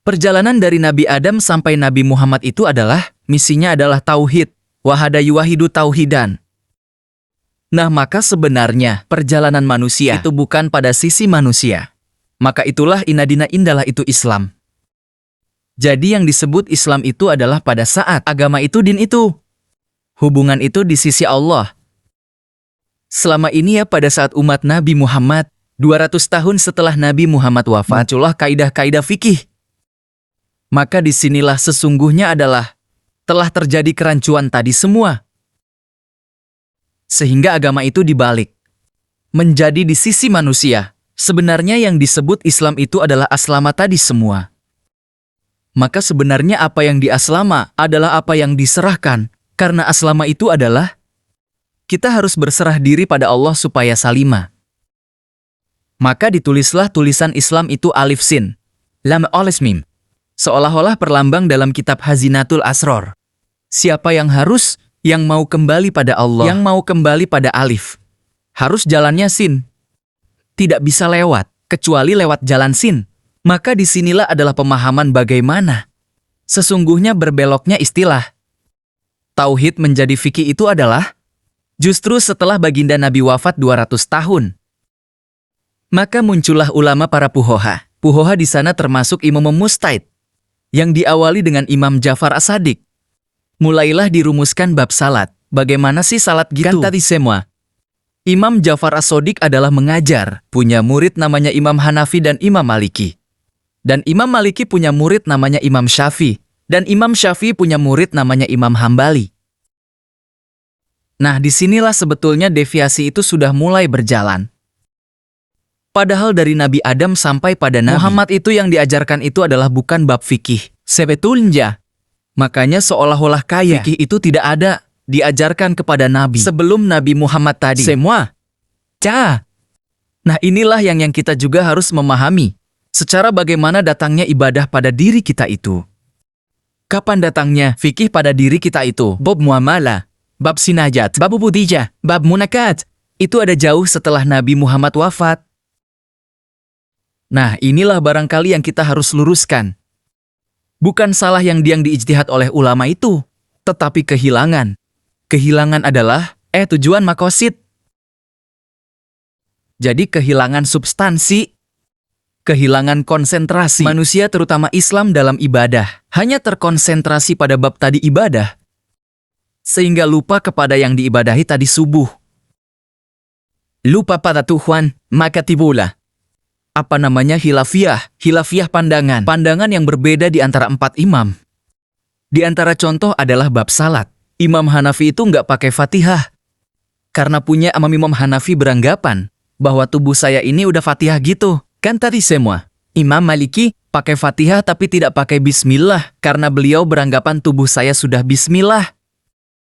Perjalanan dari Nabi Adam sampai Nabi Muhammad itu adalah, misinya adalah tauhid, wahada yuwahidu tauhidan. Nah, maka sebenarnya perjalanan manusia itu bukan pada sisi manusia. Maka itulah inadina indalah itu Islam. Jadi yang disebut Islam itu adalah pada saat agama itu din itu. Hubungan itu di sisi Allah. Selama ini ya pada saat umat Nabi Muhammad, 200 tahun setelah Nabi Muhammad wafat, muncullah kaidah-kaidah fikih. Maka disinilah sesungguhnya adalah telah terjadi kerancuan tadi semua. Sehingga agama itu dibalik. Menjadi di sisi manusia. Sebenarnya yang disebut Islam itu adalah aslama tadi semua. Maka sebenarnya apa yang diaslama adalah apa yang diserahkan. Karena aslama itu adalah kita harus berserah diri pada Allah supaya salima. Maka ditulislah tulisan Islam itu alif sin, lam oles mim. Seolah-olah perlambang dalam kitab Hazinatul Asror. Siapa yang harus, yang mau kembali pada Allah, yang mau kembali pada alif. Harus jalannya sin. Tidak bisa lewat, kecuali lewat jalan sin. Maka disinilah adalah pemahaman bagaimana sesungguhnya berbeloknya istilah. Tauhid menjadi fikih itu adalah justru setelah baginda Nabi wafat 200 tahun. Maka muncullah ulama para puhoha. Puhoha di sana termasuk Imam Mustaid, yang diawali dengan Imam Ja'far As-Sadiq. Mulailah dirumuskan bab salat. Bagaimana sih salat gitu? Kan tadi semua. Imam Ja'far As-Sadiq adalah mengajar, punya murid namanya Imam Hanafi dan Imam Maliki. Dan Imam Maliki punya murid namanya Imam Syafi'i. Dan Imam Syafi'i punya murid namanya Imam Hambali. Nah, disinilah sebetulnya deviasi itu sudah mulai berjalan. Padahal dari Nabi Adam sampai pada Nabi Muhammad itu yang diajarkan itu adalah bukan bab fikih. Sebetulnya. Makanya seolah-olah kaya fikih itu tidak ada diajarkan kepada Nabi sebelum Nabi Muhammad tadi. Semua. Nah, inilah yang kita juga harus memahami. Secara bagaimana datangnya ibadah pada diri kita itu. Kapan datangnya fikih pada diri kita itu? Bab muamalah, bab sinajat, bab ubudiyah, bab munakat. Itu ada jauh setelah Nabi Muhammad wafat. Nah, inilah barangkali yang kita harus luruskan. Bukan salah yang diijtihad oleh ulama itu, tetapi kehilangan. Kehilangan adalah tujuan makosid. Jadi kehilangan substansi, kehilangan konsentrasi. Manusia terutama Islam dalam ibadah hanya terkonsentrasi pada bab tadi ibadah, sehingga lupa kepada yang diibadahi tadi subuh. Lupa pada Tuhan, maka tibulah hilafiyah pandangan. Pandangan yang berbeda di antara 4 imam. Di antara contoh adalah bab salat. Imam Hanafi itu nggak pakai Fatihah. Karena punya Imam Hanafi beranggapan bahwa tubuh saya ini udah Fatihah gitu. Kan tadi semua. Imam Maliki pakai Fatihah tapi tidak pakai Bismillah. Karena beliau beranggapan tubuh saya sudah Bismillah.